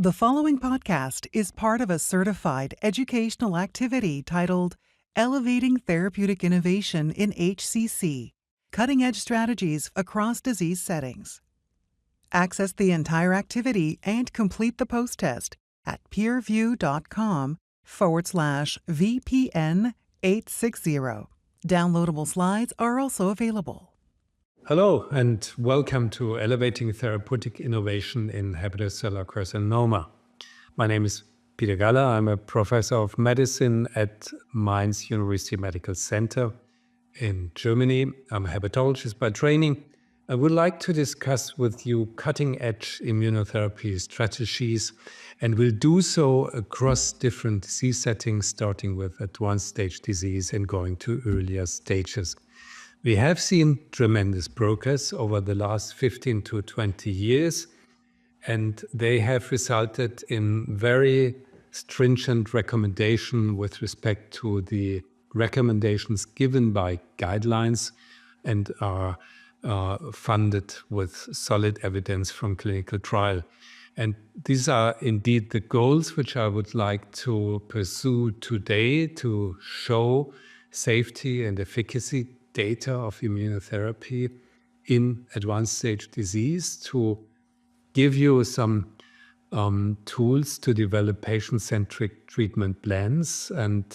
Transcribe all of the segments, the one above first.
The following podcast is part of a certified educational activity titled Elevating Therapeutic Innovation in HCC, Cutting-Edge Strategies Across Disease Settings. Access the entire activity and complete the post-test at peerview.com/VPN860. Downloadable slides are also available. Hello and welcome to Elevating Therapeutic Innovation in Hepatocellular Carcinoma. My name is Peter Galler. I'm a professor of medicine at Mainz University Medical Center in Germany. I'm a hepatologist by training. I would like to discuss with you cutting-edge immunotherapy strategies, and will do so across different disease settings, starting with advanced stage disease and going to earlier stages. We have seen tremendous progress over the last 15 to 20 years, and they have resulted in very stringent recommendation with respect to the recommendations given by guidelines and are funded with solid evidence from clinical trial. And these are indeed the goals which I would like to pursue today, to show safety and efficacy data of immunotherapy in advanced stage disease, to give you some tools to develop patient-centric treatment plans. And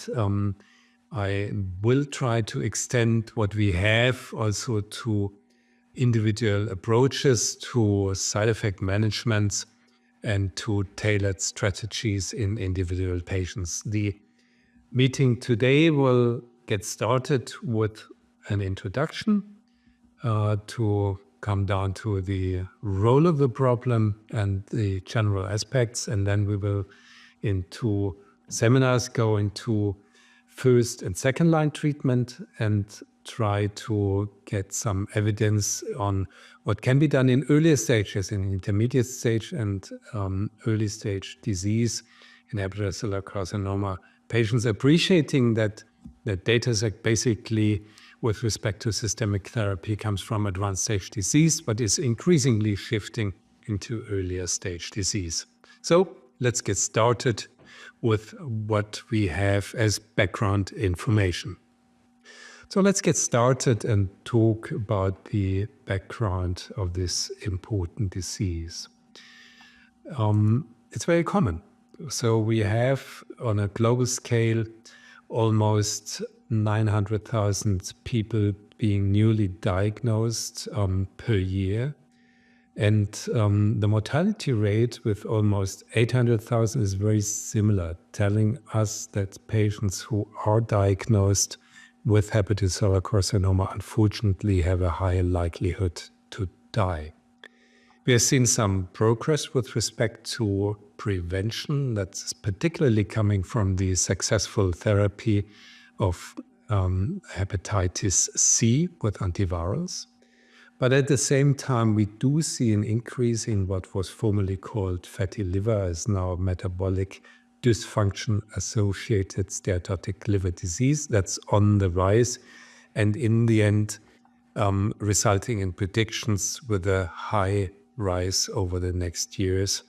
I will try to extend what we have also to individual approaches to side effect management and to tailored strategies in individual patients. The meeting today will get started with an introduction to come down to the role of the problem and the general aspects, and then we will in two seminars go into first and second line treatment and try to get some evidence on what can be done in earlier stages, in intermediate stage and early stage disease in hepatocellular carcinoma patients, appreciating that the data set basically with respect to systemic therapy comes from advanced stage disease, but is increasingly shifting into earlier stage disease. So let's get started with what we have as background information. So let's get started and talk about the background of this important disease. It's very common. So we have on a global scale almost 900,000 people being newly diagnosed per year. And the mortality rate with almost 800,000 is very similar, telling us that patients who are diagnosed with hepatocellular carcinoma unfortunately have a higher likelihood to die. We have seen some progress with respect to prevention, that's particularly coming from the successful therapy of hepatitis C with antivirals. But at the same time, we do see an increase in what was formerly called fatty liver, as now metabolic dysfunction-associated steatotic liver disease. That's on the rise, and in the end, resulting in predictions with a high rise over the next years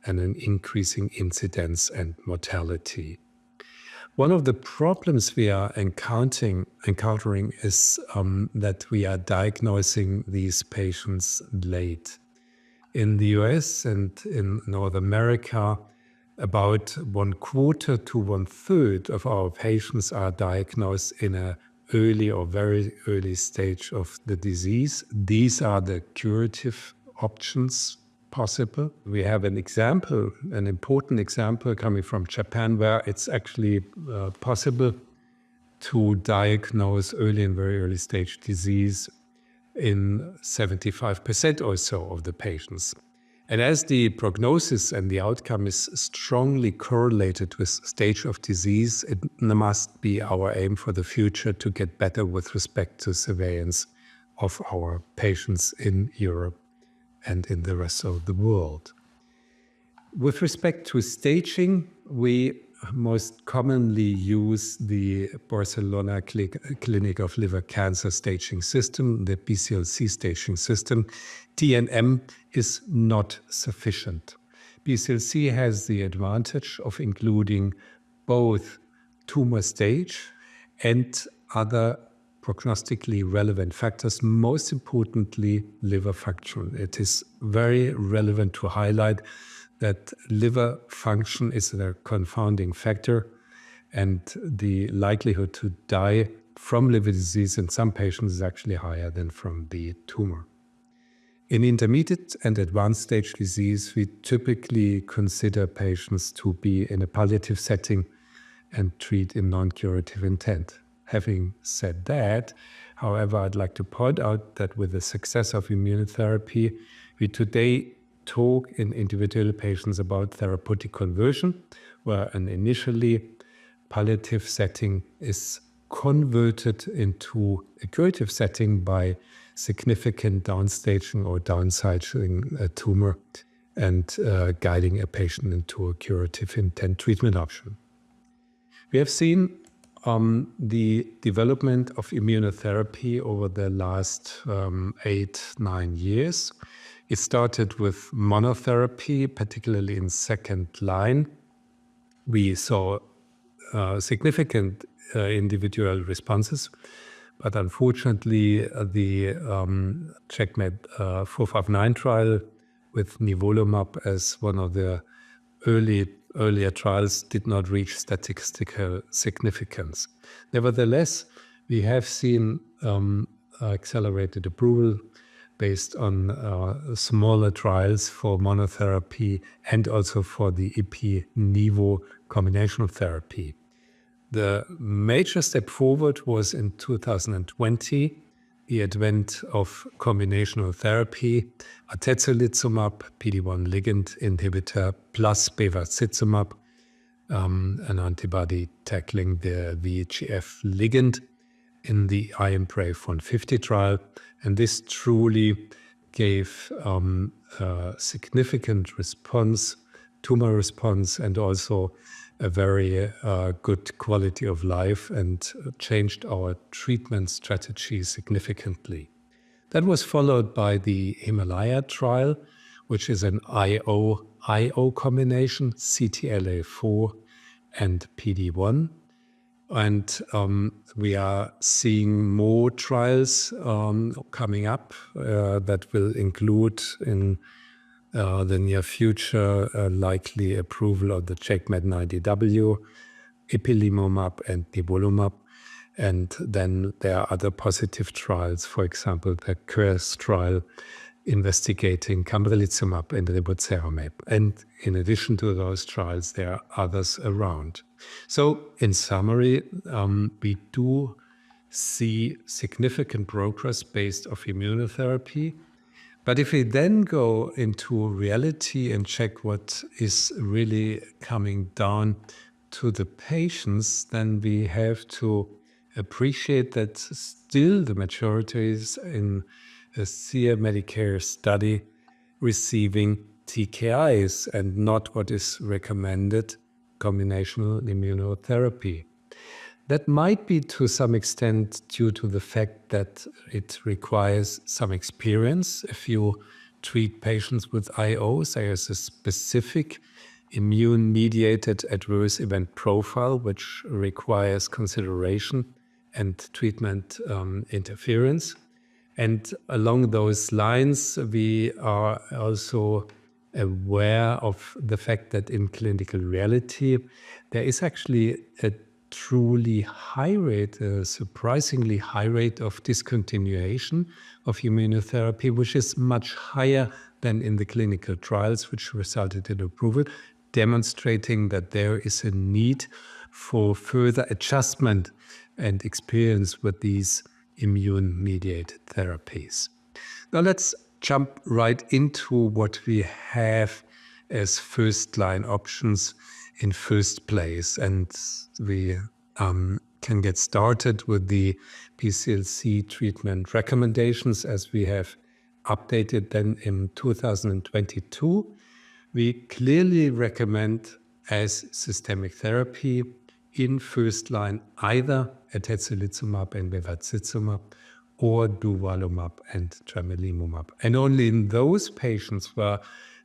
and an increasing incidence and mortality. One of the problems we are encountering is that we are diagnosing these patients late. In the US and in North America, about 1/4 to 1/3 of our patients are diagnosed in an early or very early stage of the disease. These are the curative options possible. We have an example, an important example coming from Japan, where it's actually possible to diagnose early and very early stage disease in 75% or so of the patients. And as the prognosis and the outcome is strongly correlated with stage of disease, it must be our aim for the future to get better with respect to surveillance of our patients in Europe and in the rest of the world. With respect to staging, we most commonly use the Barcelona Clinic of Liver Cancer staging system, the BCLC staging system. TNM is not sufficient BCLC has the advantage of including both tumor stage and other prognostically relevant factors, most importantly, liver function. It is very relevant to highlight that liver function is a confounding factor, and the likelihood to die from liver disease in some patients is actually higher than from the tumor. In intermediate and advanced stage disease, we typically consider patients to be in a palliative setting and treat in non-curative intent. Having said that, however, I'd like to point out that with the success of immunotherapy, we today talk in individual patients about therapeutic conversion, where an initially palliative setting is converted into a curative setting by significant downstaging or downsizing a tumor and guiding a patient into a curative intent treatment option. We have seen the development of immunotherapy over the last 8-9 years. It started with monotherapy, particularly in second line. We saw significant individual responses, but unfortunately the CheckMate 459 trial with nivolumab as one of the earlier trials did not reach statistical significance. Nevertheless, we have seen accelerated approval based on smaller trials for monotherapy and also for the ipi-nivo combination therapy. The major step forward was in 2020, the advent of combinational therapy, atezolizumab, PD-1 ligand inhibitor, plus bevacizumab, an antibody tackling the VEGF ligand in the IMbrave 150 trial. And this truly gave a significant response, tumor response, and also a very good quality of life, and changed our treatment strategy significantly. That was followed by the Himalaya trial, which is an IO combination, CTLA-4 and PD-1. And we are seeing more trials coming up that will include in the near future likely approval of the CheckMate 90W, ipilimumab and nivolumab. And then there are other positive trials, for example, the QUEST trial investigating camrelizumab and riboceramab. And in addition to those trials, there are others around. So in summary, we do see significant progress based off immunotherapy. But if we then go into reality and check what is really coming down to the patients, then we have to appreciate that still the majority is in a SEER Medicare study receiving TKIs and not what is recommended, combinational immunotherapy. That might be to some extent due to the fact that it requires some experience. If you treat patients with IOs, there is a specific immune-mediated adverse event profile which requires consideration and treatment interference. And along those lines, we are also aware of the fact that in clinical reality, there is actually a truly high rate, a surprisingly high rate of discontinuation of immunotherapy, which is much higher than in the clinical trials, which resulted in approval, demonstrating that there is a need for further adjustment and experience with these immune-mediated therapies. Now let's jump right into what we have as first-line options in first place. And we can get started with the BCLC treatment recommendations as we have updated them in 2022. We clearly recommend as systemic therapy in first line either atezolizumab and bevacizumab or durvalumab and tremelimumab. And only in those patients where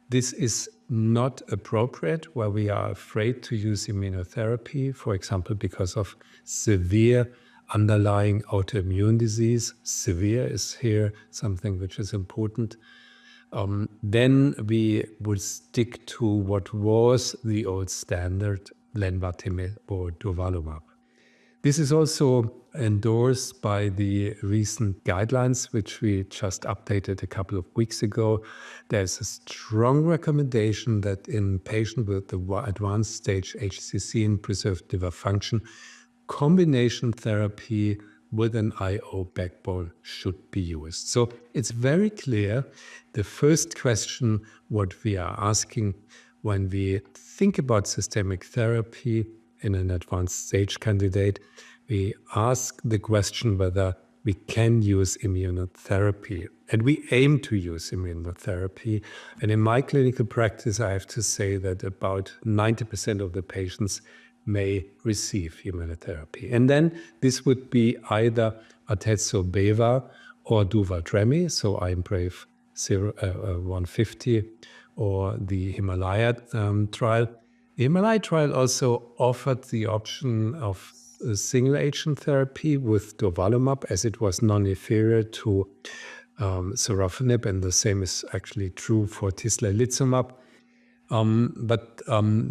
This is not appropriate where we are afraid to use immunotherapy, for example, because of severe underlying autoimmune disease. Severe is here something which is important. Then we would stick to what was the old standard, lenvatinib or durvalumab. This is also endorsed by the recent guidelines, which we just updated a couple of weeks ago. There's a strong recommendation that in patients with the advanced stage HCC and preserved liver function, combination therapy with an IO backbone should be used. So it's very clear. The first question what we are asking when we think about systemic therapy in an advanced stage candidate, we ask the question whether we can use immunotherapy. And we aim to use immunotherapy. And in my clinical practice, I have to say that about 90% of the patients may receive immunotherapy. And then this would be either atezolizumab or durvalumab, so IMbrave 150, or the Himalaya trial. The Himalaya trial also offered the option of single-agent therapy with durvalumab, as it was non-inferior to sorafenib, and the same is actually true for tislelizumab. But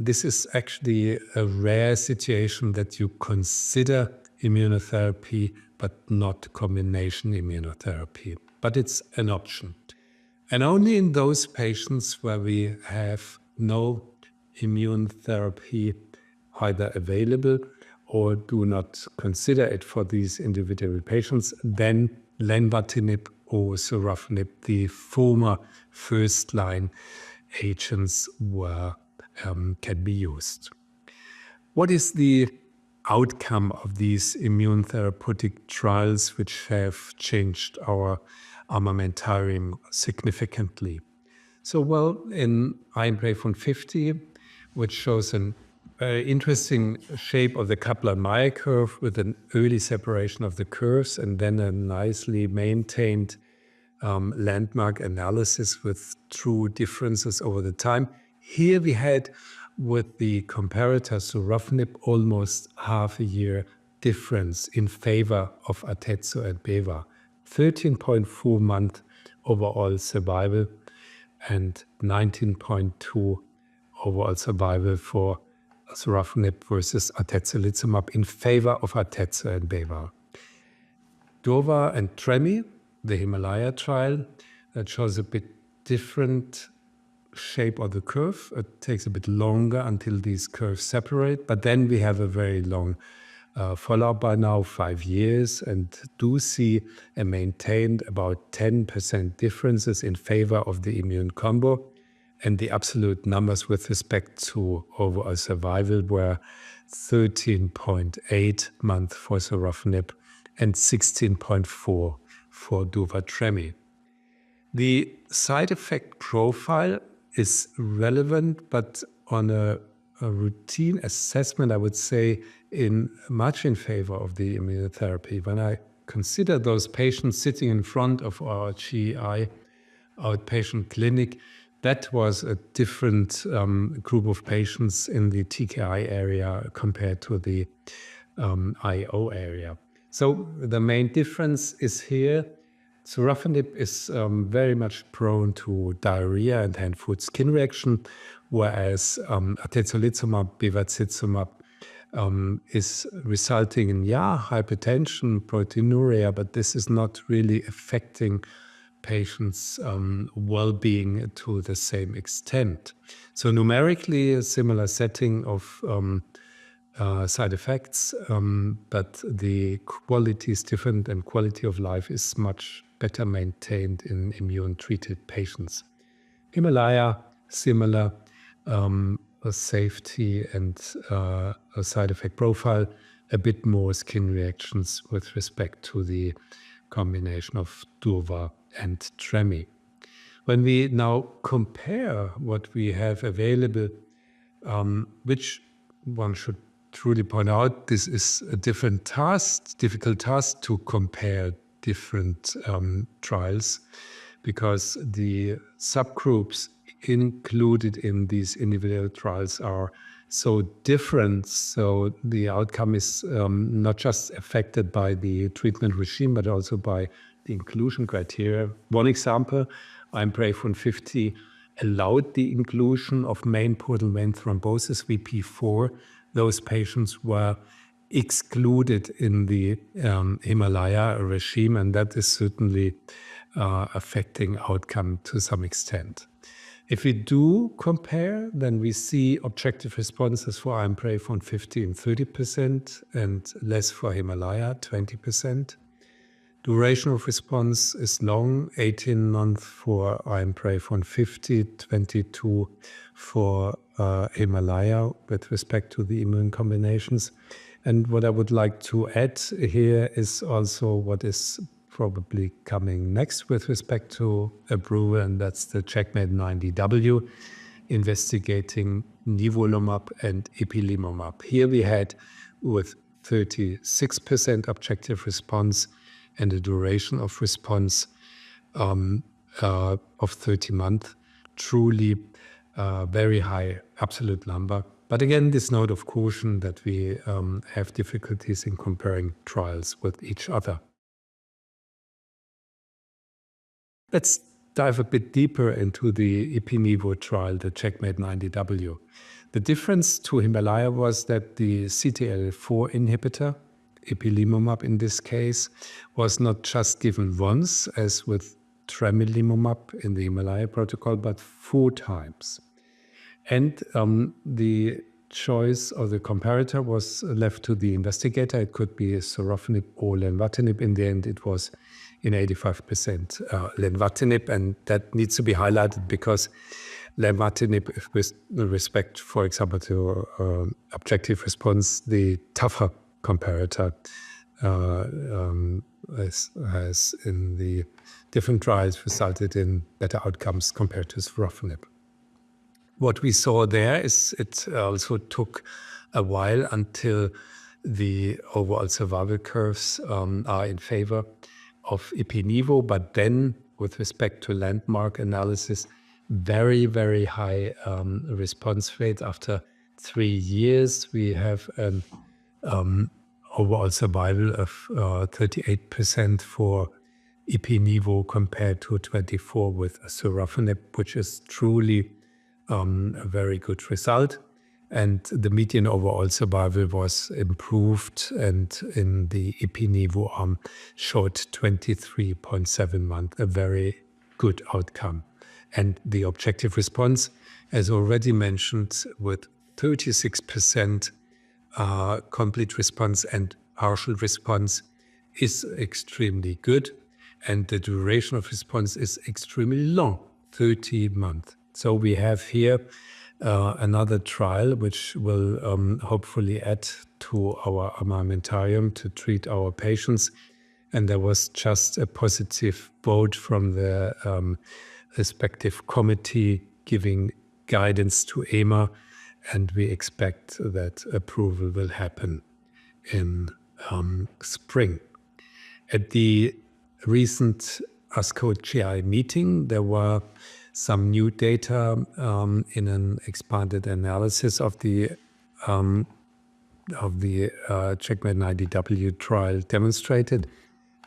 this is actually a rare situation that you consider immunotherapy, but not combination immunotherapy. But it's an option. And only in those patients where we have no immune therapy either available or do not consider it for these individual patients, then lenvatinib or sorafenib, the former first-line agents, can be used. What is the outcome of these immune therapeutic trials which have changed our armamentarium significantly? So, well, in IMbrave 150, which shows an interesting shape of the Kaplan-Meier curve with an early separation of the curves and then a nicely maintained landmark analysis with true differences over the time. Here we had, with the comparator sorafenib, almost half a year difference in favor of atezo and beva. 13.4 month overall survival and 19.2 overall survival for sorafenib versus atezolizumab in favor of atezo and beva. Durva and Tremi, the Himalaya trial, that shows a bit different shape of the curve. It takes a bit longer until these curves separate, but then we have a very long follow-up by now, 5 years, and do see a maintained about 10% differences in favor of the immune combo. And the absolute numbers with respect to overall survival were 13.8 months for sorafenib and 16.4 for durvalumab. The side effect profile is relevant, but on a routine assessment, I would say, much in favor of the immunotherapy. When I consider those patients sitting in front of our GI outpatient clinic, that was a different group of patients in the TKI area compared to the IO area. So the main difference is here. Sorafenib is very much prone to diarrhea and hand-foot skin reaction, whereas atezolizumab, bevacizumab is resulting in, hypertension, proteinuria, but this is not really affecting patients' well-being to the same extent. So numerically, a similar setting of side effects, but the quality is different and quality of life is much better maintained in immune-treated patients. Himalaya, similar safety and a side effect profile, a bit more skin reactions with respect to the combination of durva and tremi. When we now compare what we have available, which one should truly point out, this is a difficult task to compare different trials, because the subgroups included in these individual trials are so different. So the outcome is not just affected by the treatment regime, but also by the inclusion criteria. One example, IMbrave 150 allowed the inclusion of main portal vein thrombosis, VP4. Those patients were excluded in the Himalaya regime, and that is certainly affecting outcome to some extent. If we do compare, then we see objective responses for IMbrave 150 in 30% and less for Himalaya, 20%. Duration of response is long, 18 months for IMbrave 150, 22 for Himalaya with respect to the immune combinations. And what I would like to add here is also what is probably coming next with respect to approval, and that's the CheckMate 90W, investigating nivolumab and ipilimumab. Here we had with 36% objective response and a duration of response of 30 months, truly very high absolute number. But again, this note of caution that we have difficulties in comparing trials with each other. Let's dive a bit deeper into the IPI-NIVO trial, the CheckMate 90W. The difference to Himalaya was that the CTLA-4 inhibitor, ipilimumab in this case, was not just given once, as with tremelimumab in the Himalaya protocol, but 4 times. And the choice of the comparator was left to the investigator. It could be sorafenib or lenvatinib. In the end, it was in 85% lenvatinib, and that needs to be highlighted because lenvatinib, with respect, for example, to objective response, the tougher comparator has in the different trials resulted in better outcomes compared to sorafenib. What we saw there is it also took a while until the overall survival curves are in favor of IPI-NIVO, but then with respect to landmark analysis, very, very high response rate. After 3 years, we have an overall survival of 38% for IPI-NIVO compared to 24% with sorafenib, which is truly a very good result. And the median overall survival was improved, and in the IPI-NIVO arm showed 23.7 months, a very good outcome. And the objective response, as already mentioned, with 36% complete response and partial response is extremely good. And the duration of response is extremely long, 30 months. So we have here another trial which will hopefully add to our armamentarium to treat our patients. And there was just a positive vote from the respective committee giving guidance to EMA, and we expect that approval will happen in spring. At the recent ASCO GI meeting, there were some new data in an expanded analysis of the CheckMate 90W trial demonstrated.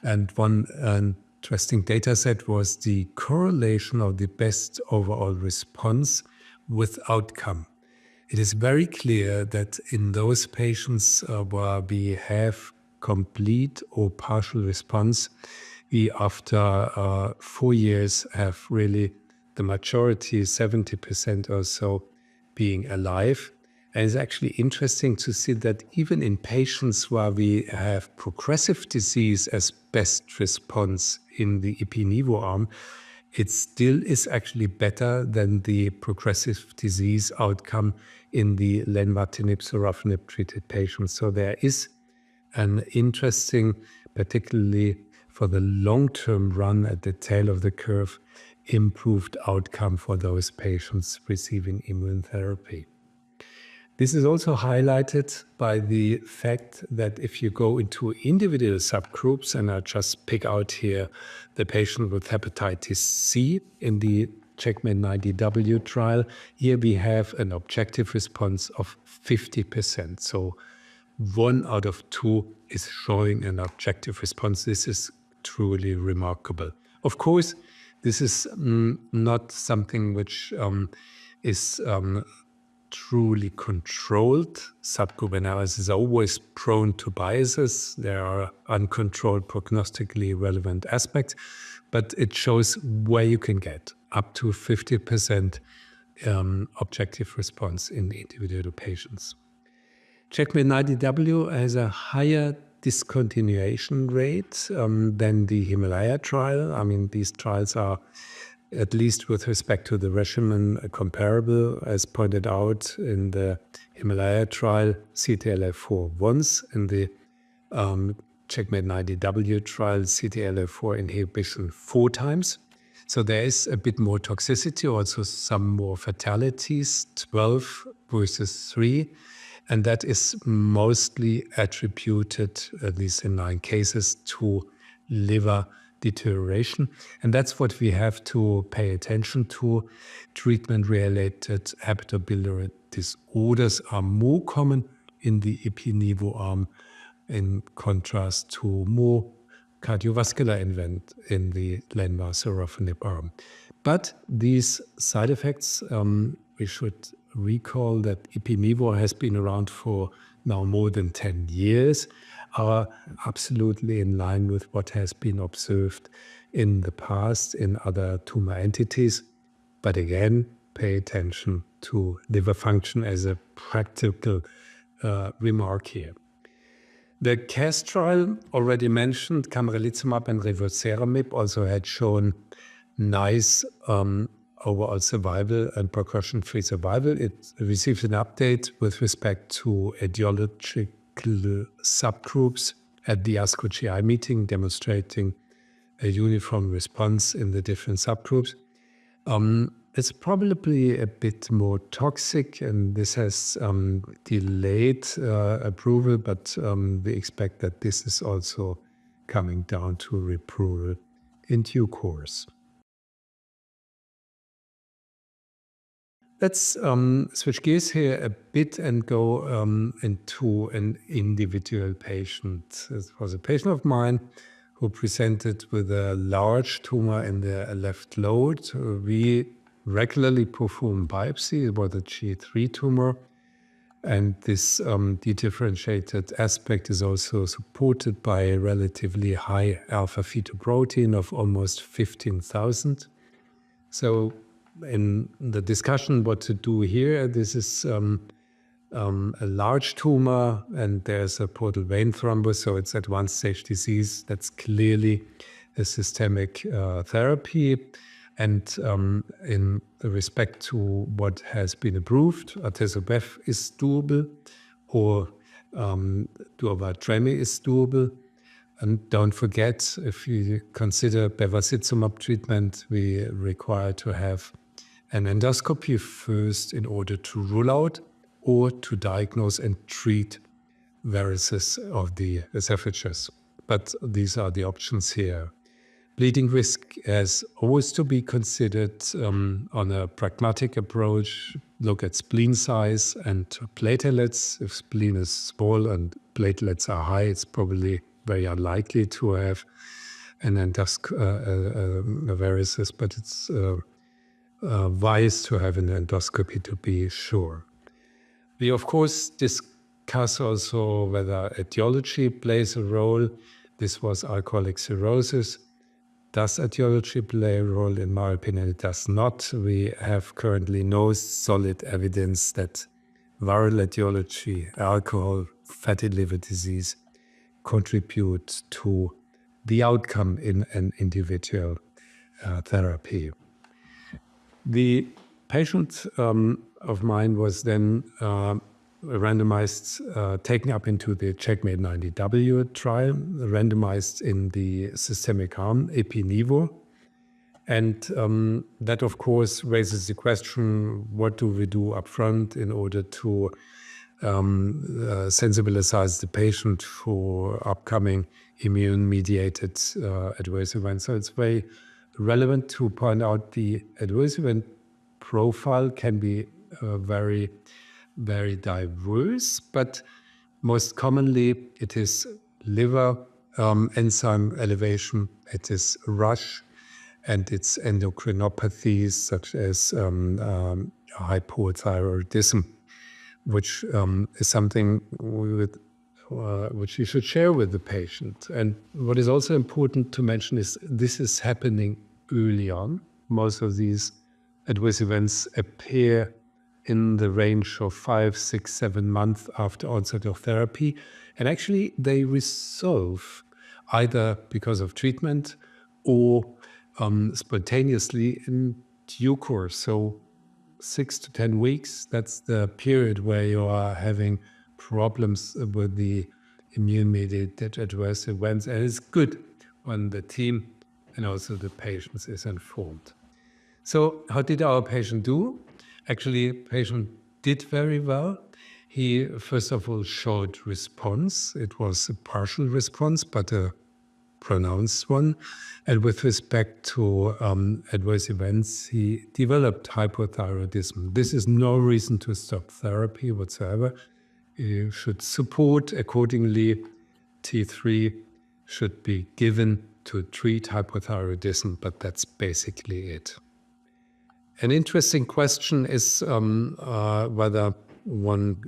And one interesting data set was the correlation of the best overall response with outcome. It is very clear that in those patients where we have complete or partial response, we after 4 years have really the majority, 70% or so, being alive. And it's actually interesting to see that even in patients where we have progressive disease as best response in the IPI-NIVO arm, it still is actually better than the progressive disease outcome in the lenvatinib, sorafenib treated patients. So there is an interesting, particularly for the long-term run at the tail of the curve, improved outcome for those patients receiving immune therapy. This is also highlighted by the fact that if you go into individual subgroups, and I just pick out here the patient with hepatitis C in the CheckMate 90W trial. Here we have an objective response of 50%. So 1 out of 2 is showing an objective response. This is truly remarkable. Of course, this is not something which is truly controlled. Subgroup analysis is always prone to biases. There are uncontrolled prognostically relevant aspects, but it shows where you can get up to 50% objective response in individual patients. CheckMate 90W has a higher discontinuation rate than the Himalaya trial. I mean, these trials are, at least with respect to the regimen, comparable. As pointed out in the Himalaya trial, CTLA-4 once, in the CheckMate 90W trial, CTLA-4 inhibition 4 times. So there is a bit more toxicity, also some more fatalities, 12 versus 3. And that is mostly attributed, at least in 9 cases, to liver deterioration. And that's what we have to pay attention to. Treatment-related hepatobiliary disorders are more common in the ipi-nivo arm, in contrast to more cardiovascular event in the lenvasorafenib arm. But these side effects, we should recall that ipi-nivo has been around for now more than 10 years, are absolutely in line with what has been observed in the past in other tumor entities. But again, pay attention to liver function as a practical remark here. The CAS trial, already mentioned, camrelizumab and rivoceramib, also had shown nice overall survival and progression-free survival. It received an update with respect to etiological subgroups at the ASCO GI meeting, demonstrating a uniform response in the different subgroups. It's probably a bit more toxic, and this has delayed approval, but we expect that this is also coming down to approval in due course. Let's switch gears here a bit and go into an individual patient. This was a patient of mine who presented with a large tumor in the left lobe. We regularly perform biopsy. It was a G3 tumor. And this dedifferentiated aspect is also supported by a relatively high alpha-fetoprotein of almost 15,000. So in the discussion what to do here, this is a large tumor and there's a portal vein thrombus, so it's advanced stage disease. That's clearly a systemic therapy. And in respect to what has been approved, atezo-bev is doable, or durvalumab is doable. And don't forget, if you consider bevacizumab treatment, we require to have an endoscopy first in order to rule out or to diagnose and treat varices of the esophagus. But these are the options here. Bleeding risk has always to be considered on a pragmatic approach. Look at spleen size and platelets. If spleen is small and platelets are high, it's probably very unlikely to have an varices, but it's wise to have an endoscopy to be sure. We, of course, discuss also whether etiology plays a role. This was alcoholic cirrhosis. Does etiology play a role? In my opinion, it does not. We have currently no solid evidence that viral etiology, alcohol, fatty liver disease contribute to the outcome in an individual therapy. The patient of mine was then randomized, taken up into the CheckMate 90W trial, randomized in the systemic arm, ipi-nivo. And that, of course, raises the question, what do we do up front in order to sensibilize the patient for upcoming immune-mediated adverse events? So it's very relevant to point out the adverse event profile can be very, very diverse, but most commonly it is liver enzyme elevation, it is rash, and it's endocrinopathies such as hypothyroidism, which is something which you should share with the patient. And what is also important to mention is this is happening early on. Most of these adverse events appear in the range of 5, 6, 7 months after onset of therapy. And actually, they resolve either because of treatment or spontaneously in due course. So 6 to 10 weeks, that's the period where you are having problems with the immune-mediated adverse events. And it's good when the team and also the patients is informed. So how did our patient do? Actually, patient did very well. He, first of all, showed response. It was a partial response, but a pronounced one. And with respect to adverse events, he developed hypothyroidism. This is no reason to stop therapy whatsoever. You should support accordingly. T3 should be given to treat hypothyroidism, but that's basically it. An interesting question is whether one,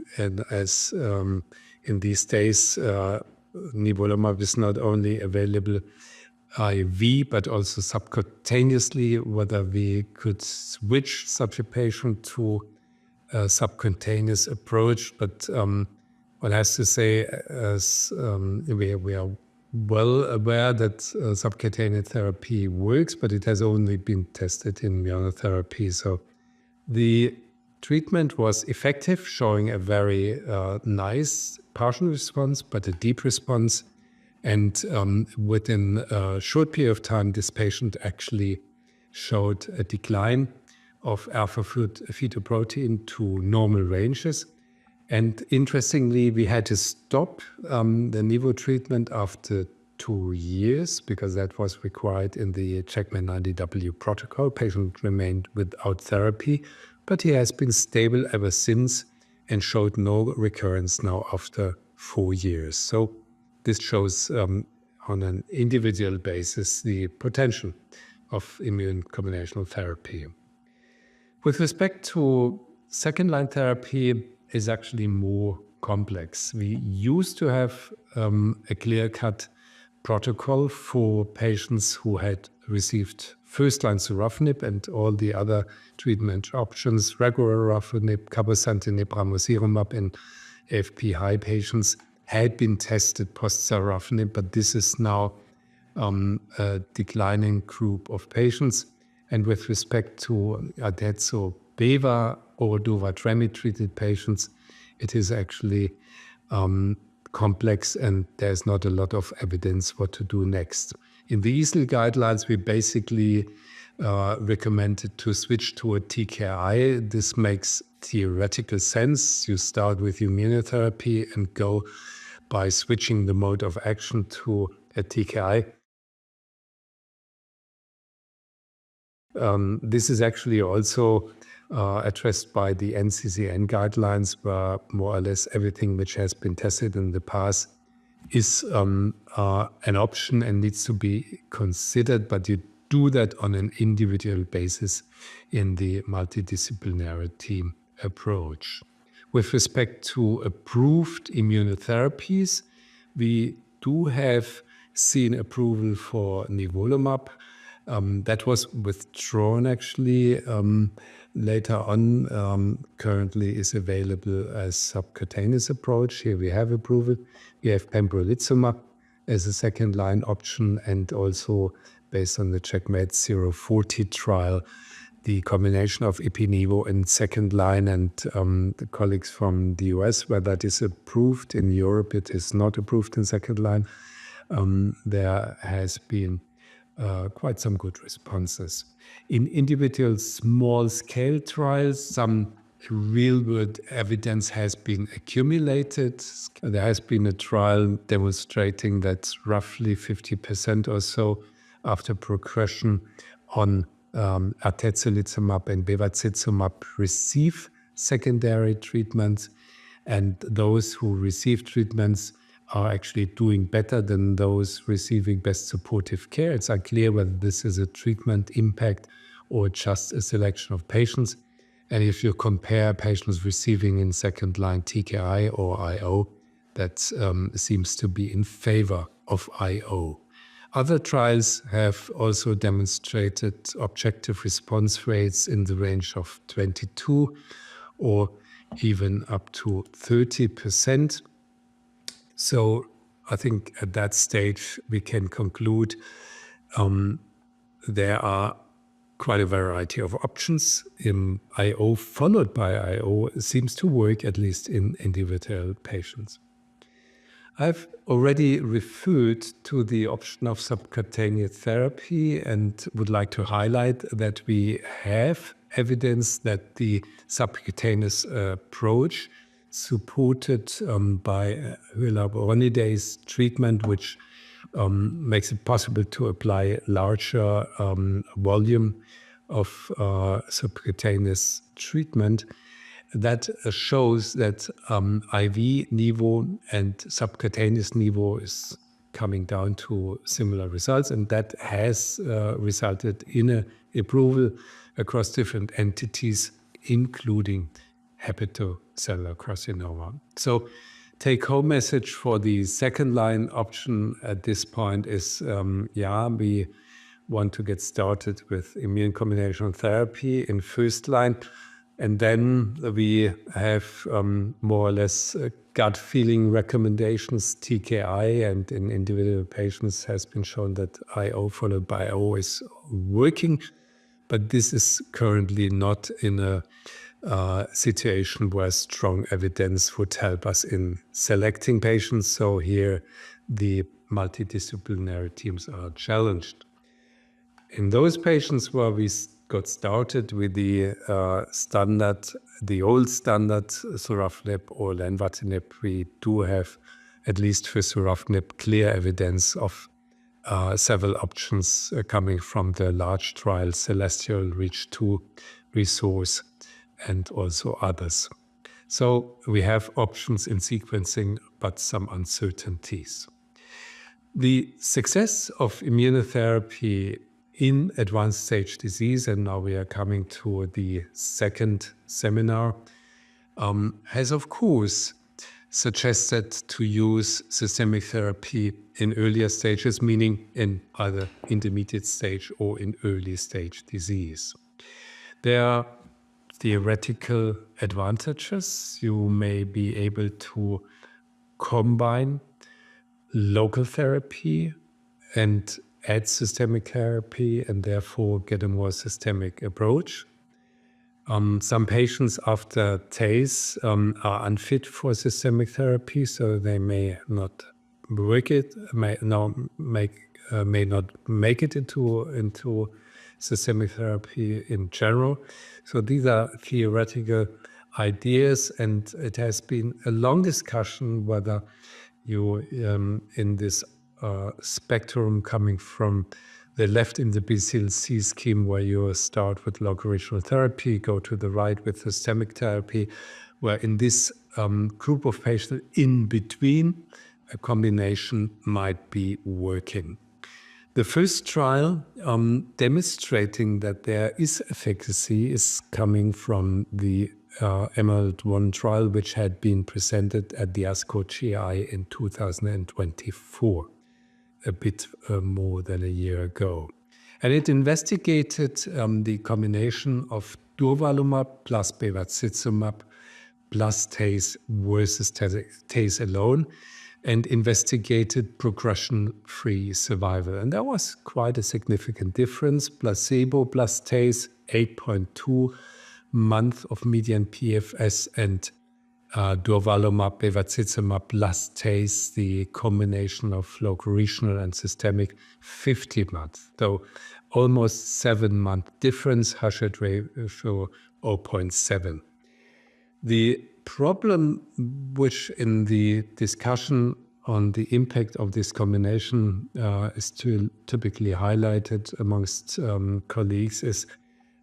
as in these days, nivolumab is not only available IV, but also subcutaneously, whether we could switch such a patient to a subcutaneous approach. But one has to say, as we are well aware that subcutaneous therapy works, but it has only been tested in immunotherapy. So the treatment was effective, showing a very nice partial response, but a deep response. And within a short period of time, this patient actually showed a decline of alpha-fetoprotein to normal ranges. And interestingly, we had to stop the nivo treatment after 2 years because that was required in the Checkmate 90W protocol. Patient remained without therapy, but he has been stable ever since and showed no recurrence now after 4 years. So this shows on an individual basis the potential of immune combinational therapy. With respect to second-line therapy, is actually more complex. We used to have a clear-cut protocol for patients who had received first-line sorafenib and all the other treatment options, regorafenib, cabozantinib, ramucirumab in AFP high patients had been tested post-sorafenib, but this is now a declining group of patients. And with respect to atezo-beva or durva-tremi-treated patients, it is actually complex and there's not a lot of evidence what to do next. In the EASL guidelines, we basically recommended to switch to a TKI. This makes theoretical sense. You start with immunotherapy and go by switching the mode of action to a TKI. This is actually also addressed by the NCCN guidelines, where more or less everything which has been tested in the past is an option and needs to be considered, but you do that on an individual basis in the multidisciplinary team approach. With respect to approved immunotherapies, we do have seen approval for nivolumab. That was withdrawn actually later on. Currently is available as subcutaneous approach. Here we have approval. We have pembrolizumab as a second-line option, and also based on the Checkmate 040 trial, the combination of ipi-nivo in second line, and the colleagues from the US, where that is approved. In Europe, it is not approved in second line. There has been quite some good responses. In individual small-scale trials, some real-world evidence has been accumulated. There has been a trial demonstrating that roughly 50% or so after progression on atezolizumab and bevacizumab receive secondary treatments, and those who receive treatments are actually doing better than those receiving best supportive care. It's unclear whether this is a treatment impact or just a selection of patients. And if you compare patients receiving in second-line TKI or IO, that seems to be in favor of IO. Other trials have also demonstrated objective response rates in the range of 22 or even up to 30%. So I think at that stage we can conclude there are quite a variety of options. IO followed by IO seems to work, at least in individual patients. I've already referred to the option of subcutaneous therapy and would like to highlight that we have evidence that the subcutaneous approach supported by hyaluronidase treatment, which makes it possible to apply larger volume of subcutaneous treatment, that shows that IV nivo and subcutaneous nivo is coming down to similar results, and that has resulted in an approval across different entities, including hepatocellular carcinoma. So take-home message for the second-line option at this point is, we want to get started with immune combination therapy in first line. And then we have more or less gut feeling recommendations, TKI, and in individual patients has been shown that IO followed by IO is working. But this is currently not in a situation where strong evidence would help us in selecting patients. So here the multidisciplinary teams are challenged. In those patients where we got started with the old standard sorafenib or lenvatinib, we do have, at least for sorafenib, clear evidence of several options coming from the large trial Celestial, Reach 2, Resource, and also others. So we have options in sequencing, but some uncertainties. The success of immunotherapy in advanced stage disease, and now we are coming to the second seminar, has of course suggested to use systemic therapy in earlier stages, meaning in either intermediate stage or in early stage disease. There are theoretical advantages. You may be able to combine local therapy and add systemic therapy and therefore get a more systemic approach. Some patients after TACE are unfit for systemic therapy, so they may not work it, may not make it into systemic therapy in general. So these are theoretical ideas, and it has been a long discussion whether you, in this spectrum coming from the left in the BCLC scheme, where you start with local regional therapy, go to the right with systemic therapy, where in this group of patients in between, a combination might be working. The first trial demonstrating that there is efficacy is coming from the EMERALD-1 trial, which had been presented at the ASCO GI in 2024, a bit more than a year ago. And it investigated the combination of durvalumab plus bevacizumab plus TACE versus TACE alone, and investigated progression-free survival. And that was quite a significant difference. Placebo plus TACE, 8.2 months of median PFS, and durvalumab, bevacizumab plus TACE, the combination of local regional and systemic, 50 months. So almost 7-month difference, hazard ratio 0.7. The problem which in the discussion on the impact of this combination is typically highlighted amongst colleagues is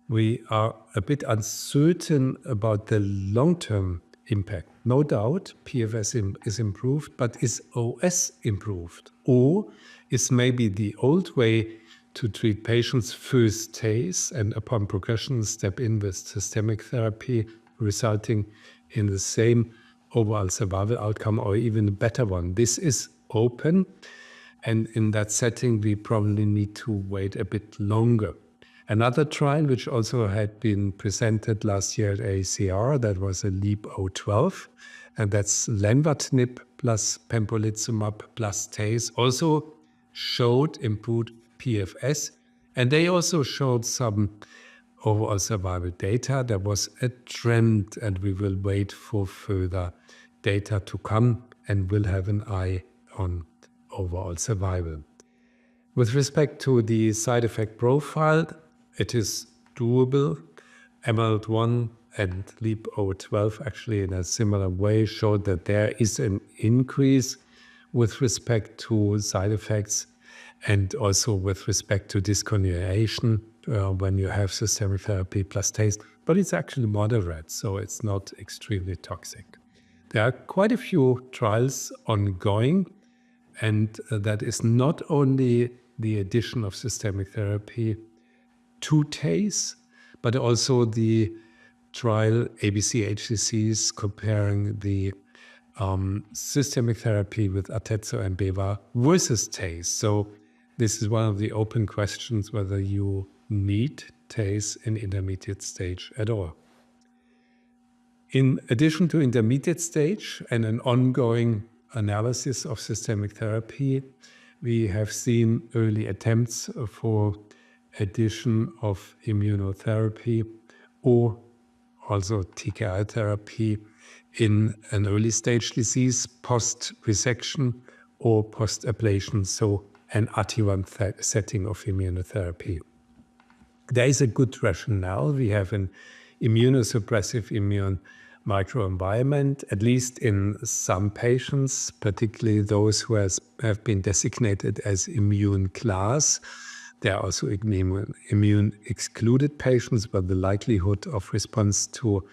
we are a bit uncertain about the long-term impact. No doubt PFS is improved, but is OS improved? Or is maybe the old way to treat patients first TACE and upon progression step in with systemic therapy, resulting in the same overall survival outcome or even a better one? This is open, and in that setting we probably need to wait a bit longer. Another trial which also had been presented last year at AACR, that was a LEAP-012, and that's lenvatinib plus pembrolizumab plus TACE, also showed improved PFS, and they also showed some overall survival data. There was a trend, and we will wait for further data to come and will have an eye on overall survival. With respect to the side effect profile, it is doable. EMERALD-1 and LEAP-012 actually in a similar way showed that there is an increase with respect to side effects and also with respect to discontinuation when you have systemic therapy plus TACE, but it's actually moderate, so it's not extremely toxic. There are quite a few trials ongoing, and that is not only the addition of systemic therapy to TACE, but also the trial ABC HCCs comparing the systemic therapy with Atezo and Beva versus TACE. So this is one of the open questions whether you need TACE in intermediate stage at all. In addition to intermediate stage and an ongoing analysis of systemic therapy, we have seen early attempts for addition of immunotherapy or also TKI therapy in an early stage disease, post-resection or post-ablation, so an adjuvant setting of immunotherapy. There is a good rationale. We have an immunosuppressive immune microenvironment, at least in some patients, particularly those who have been designated as immune class. There are also immune excluded patients, but the likelihood of response to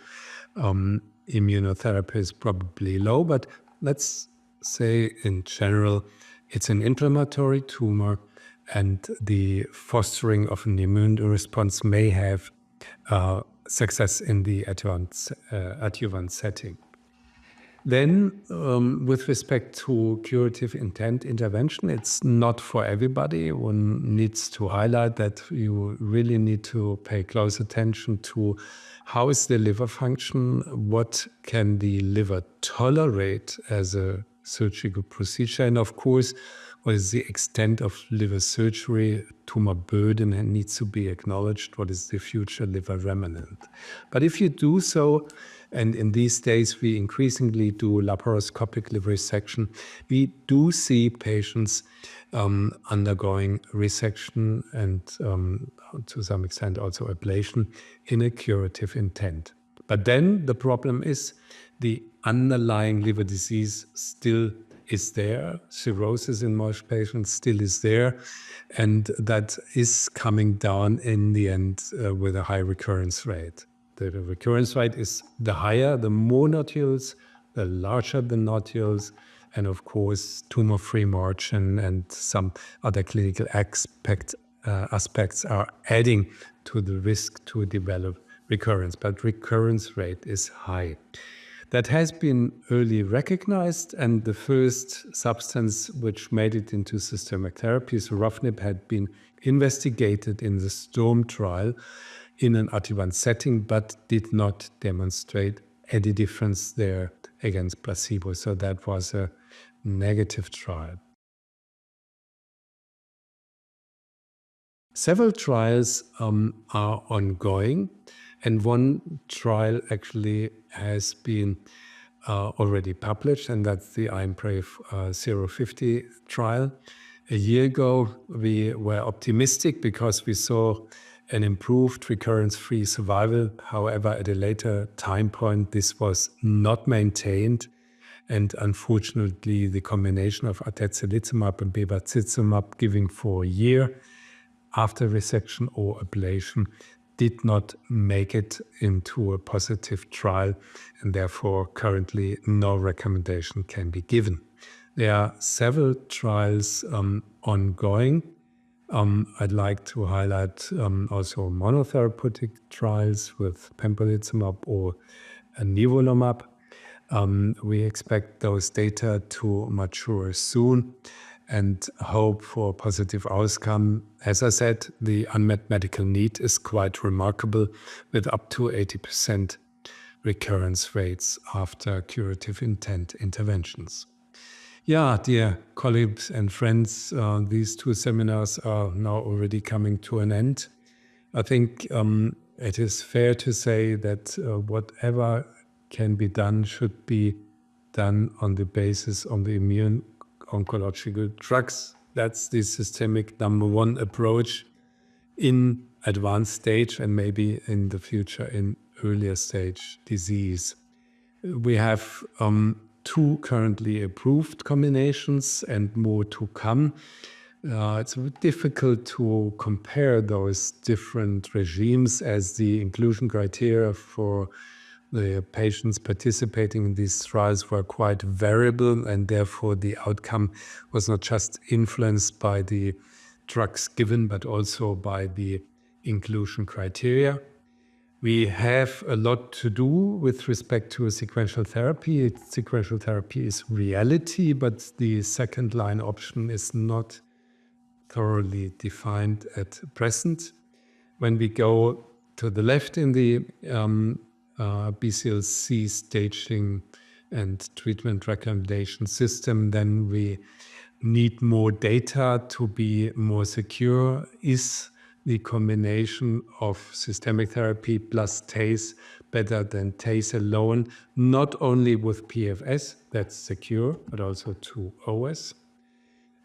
immunotherapy is probably low. But let's say in general, it's an inflammatory tumor, and the fostering of an immune response may have success in the adjuvant setting. Then, with respect to curative intent intervention, it's not for everybody. One needs to highlight that you really need to pay close attention to how is the liver function, what can the liver tolerate as a surgical procedure, and of course, what is the extent of liver surgery, tumor burden, and needs to be acknowledged, what is the future liver remnant. But if you do so, and in these days we increasingly do laparoscopic liver resection, we do see patients undergoing resection and to some extent also ablation in a curative intent. But then the problem is the underlying liver disease still is there. Cirrhosis in most patients still is there, and that is coming down in the end with a high recurrence rate. The recurrence rate is the higher, the more nodules, the larger the nodules, and of course tumor-free margin and some other clinical aspects are adding to the risk to develop recurrence, but recurrence rate is high. That has been early recognized, and the first substance which made it into systemic therapy, sorafenib, had been investigated in the STORM trial in an adjuvant setting, but did not demonstrate any difference there against placebo. So that was a negative trial. Several trials are ongoing, and one trial actually has been already published, and that's the IMPRAVE 050 trial. A year ago, we were optimistic because we saw an improved recurrence-free survival. However, at a later time point, this was not maintained, And unfortunately, the combination of atezolizumab and bevacizumab giving for a year after resection or ablation did not make it into a positive trial, and therefore currently no recommendation can be given. There are several trials ongoing. I'd like to highlight also monotherapeutic trials with pembrolizumab or nivolumab. We expect those data to mature soon and hope for a positive outcome. As I said, the unmet medical need is quite remarkable, with up to 80% recurrence rates after curative intent interventions. Yeah, dear colleagues and friends, these two seminars are now already coming to an end. I think it is fair to say that whatever can be done should be done on the basis of the immune oncological drugs. That's the systemic number one approach in advanced stage and maybe in the future in earlier stage disease. We have two currently approved combinations and more to come. It's difficult to compare those different regimes, as the inclusion criteria for the patients participating in these trials were quite variable, and therefore the outcome was not just influenced by the drugs given, but also by the inclusion criteria. We have a lot to do with respect to sequential therapy. Sequential therapy is reality, but the second line option is not thoroughly defined at present. When we go to the left in the BCLC staging and treatment recommendation system, then we need more data to be more secure. Is the combination of systemic therapy plus TACE better than TACE alone, not only with PFS, that's secure, but also to OS?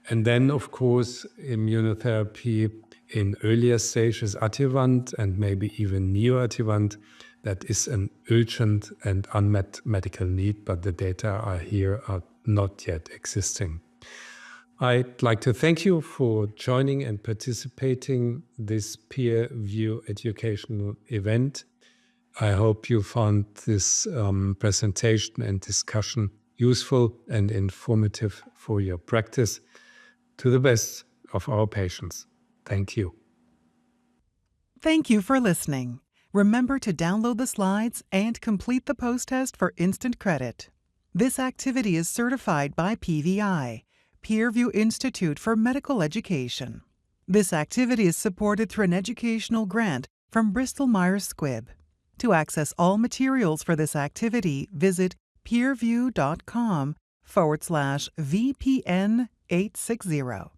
And then, of course, immunotherapy in earlier stages, adjuvant and maybe even neoadjuvant, that is an urgent and unmet medical need, but the data are not yet existing. I'd like to thank you for joining and participating this PeerView educational event. I hope you found this presentation and discussion useful and informative for your practice, to the best of our patients. Thank you. Thank you for listening. Remember to download the slides and complete the post-test for instant credit. This activity is certified by PVI, PeerView Institute for Medical Education. This activity is supported through an educational grant from Bristol-Myers Squibb. To access all materials for this activity, visit peerview.com/VPN860.